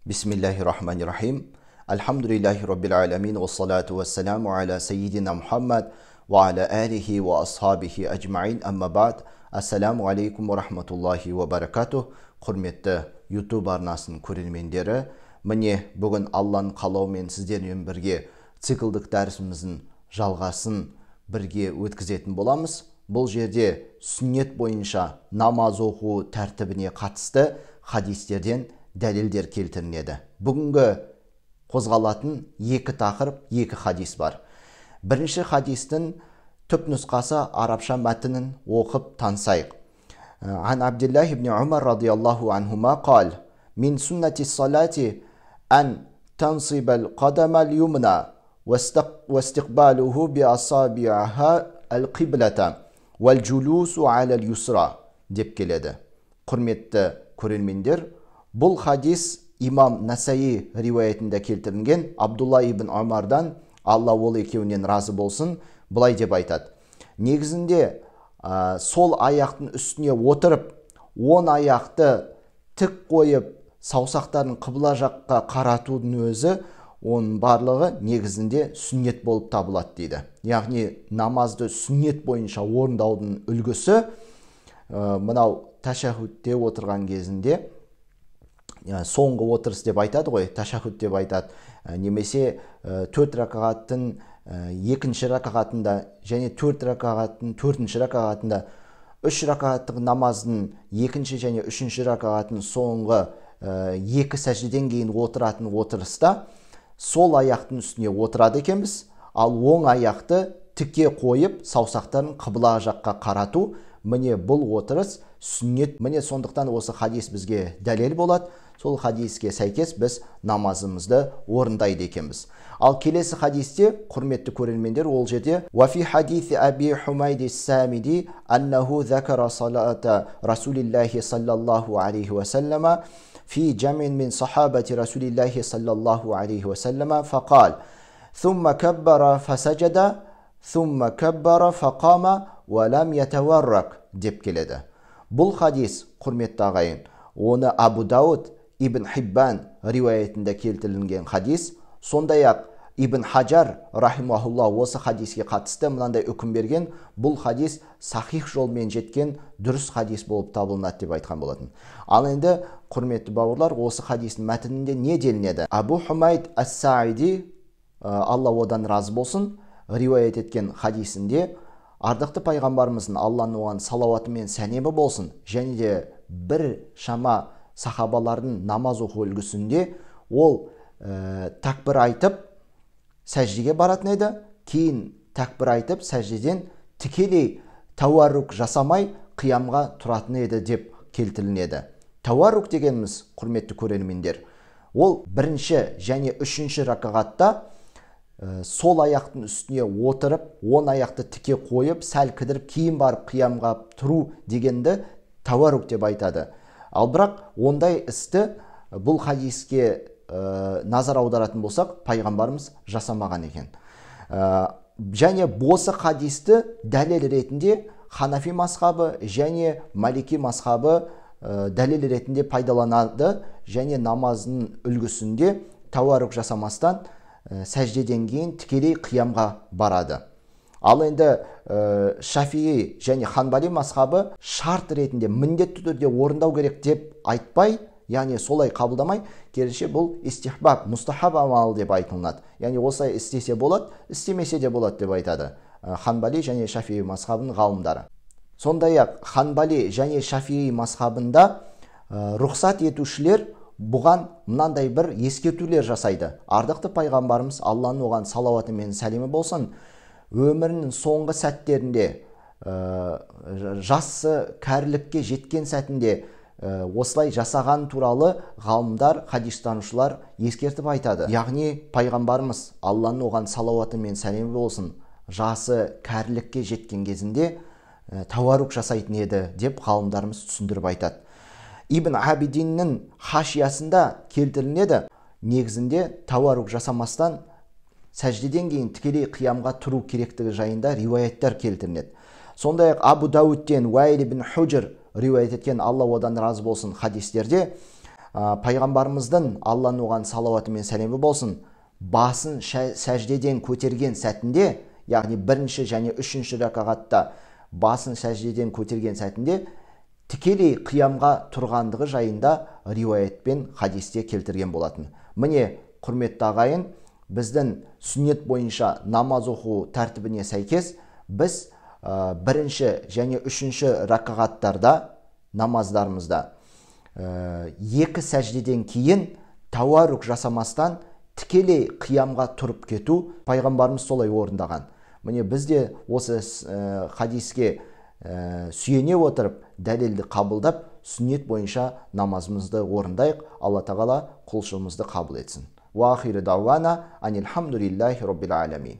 Bismillahirrahmanirrahim. Elhamdülillahi Rabbil alemin. Ve salatu ve selamu ala seyyidina Muhammed ve ala alihi ve ashabihi ecma'in. Amma ba'd. Assalamu alaikum ve rahmatullahi ve barakatuh. Құрметті YouTube арнасының көрермендері, міне бүгін Алланың қалауымен сіздермен бірге циклдік дәрісіміздің жалғасын бірге өткізетін боламыз. Бұл жерде сүннет бойынша намаз оқу тәртібіне қатысты хадистерден дәлелдер келтіріледі. Бүгінгі қозғалатын екі тақырып, екі хадис бар. Бірінші хадистің түпнұсқасы арабша мәтінін оқып танысайық. عن عبد الله بن عمر رضي الله عنهما قال من سنة الصلاة أن تنصب القدم اليمنى واستقباله بأصابعها القبلة والجلوس على اليسرى деп келеді. Құрметті көрермендер, бұл хадис имам Насаи риуаятында келтірілген. Абдулла ибн Омардан, Алла ол екеуінен разы болсын, былай деп айтады. Негізінде сол аяқтың үстіне отырып, он аяқты тік қойып, саусақтарын қыбла жаққа қаратудың өзі, оның барлығы негізінде сүннет болып табылады дейді. Яғни намазды сүннет бойынша орындаудың үлгісі мынау ташахудте отырған кезінде, соңғы отырыс деп айтады ғой, ташахуд деп айтады. Немесе 4 ракағаттың екінші ракағатында және 4 ракағаттың 4-ші ракағатында 3 ракағаттық намаздың екінші және 3-ші ракағаттың соңғы екі сәждеден кейін отыратын отырыста сол аяқтың үстіне отырады екенбіз, ал оң аяқты тіке қойып, саусақтарын қыбла жаққа қарату, міне бұл отырыс сүннет. Міне сондықтан осы хадис бізге дәлел болады. Сол хадиске сәйкес біз намазымызды орындайды екенбіз. Ал келесі хадисте, құрметті көрермендер, ол жерде وَفِي حَدِيثِ أَبِي حُمَيْدِ السَّامِدِ أَنَّهُ ذَكَرَ صَلَاةَ رَسُولِ اللَّهِ صَلَّى اللَّهُ عَلَيْهِ وَسَلَّمَ في جمع من صحابة رسول الله صلى الله عليه وسلم فقال ثم كبر فسجد ثم كبر فقام ولم يتورك деп келеді. Бұл хадис, құрметті ағайын, оны Абу Дауд Ибн Хиббан риуаятында келтірілген хадис. Сондай-ақ Ибн Хаджар рахимахулла осы хадиске қатысты мынандай үкім берген. Бұл хадис сахих жолмен жеткен дұрыс хадис болып табылынады деп айтқан болатын. Ал енді, құрметті бауырлар, осы хадистің мәтінінде не делінеді? Абу Хумайд ас-Саиди, Алла одан разы болсын, риуаят еткен хадисінде ардықты пайғамбарымыздың, Алланың оған салауаты мен сәлемі болсын, және де бір шама сахабалардың намаз оқу үлгісінде ол такбір айтып сәждеге баратын еді, кейін такбір айтып сәждеден тікелей тауарук жасамай қиямға тұратын еді деп келтіріледі. Тауарук дегеніміз, құрметті көрермендер, ол бірінші және үшінші ракағатта сол аяқтың үстіне отырып, он аяқты тіке қойып, сәл кідіріп, кейін барып қиямға тұру дегенді тауарук деп айтады. Ал бірақ ондай істі бұл хадиске назар аударатын болсақ, пайғамбарымыз жасамаған екен. Және осы хадисті дәлел ретінде Ханафи мазхабы және Малики мазхабы дәлел ретінде пайдаланады және намазының үлгісінде тауарук жасамастан сәждеден кейін тікелей қиямға барады. Ал енді Шафии және Ханбали мазхабы шарт ретінде міндетті түрде орындау керек деп айтпай, яғни солай қабылдамай, керісінше бұл истихбаб, мустахаб амал деп айтылады. Яғни осылай істесе болады, істемесе де болады деп айтады Ханбали және Шафии мазхабының ғалымдары. Сондай-ақ Ханбали және Шафии мазхабында рұқсат етушілер бұған мынандай бір ескертулер жасайды. Ардықты пайғамбарымыз, Алланың оған салауаты мен сәлемі болсын, өмірінің соңғы сәттерінде, жасы кәрілікке жеткен сәтінде осылай жасаған туралы ғалымдар, хадистанушылар ескертіп айтады. Яғни пайғамбарымыз, Алланың оған салауаты мен сәлемі болсын, жасы кәрілікке жеткен кезінде тауарук жасайтын еді деп ғалымдарымыз түсіндіріп айтады. Ибн Абидиннің хашиясында келтіріледі, негізінде тауарук жасамастан сәждеден кейін тікелей қиямға тұру керектігі жайында риуаяттар келтіріледі. Сондай-ақ Абу Дауттен Уайл ибн Худжр риуаят еткен, Алла одан разы болсын, хадистерде Пайғамбарымыздың Алланың оған салауаты мен сәлемі болсын, басын сәждеден көтерген сәтінде, яғни бірінші және үшінші ракағатта басын сәждеден көтерген сәтінде тікелей қиямға тұрғандығы жайында риуаятпен хадисте келтірген болатын. Міне, құрметті ағайын, біздің сүннет бойынша намаз оқу тәртібіне сәйкес біз бірінші және үшінші ракағаттарда намаздарымызда екі сәждеден кейін тауарук жасамастан тікелей қиямға тұрып кету пайғамбарымыз солай орындаған. Міне біз де осы хадиске сүйене отырып дәлелді қабылдап сүннет бойынша намазымызды орындайық. Алла тағала құлшылығымызды қабыл етсін. Ва ахиру дауана анил хамдулиллахи роббил аламин.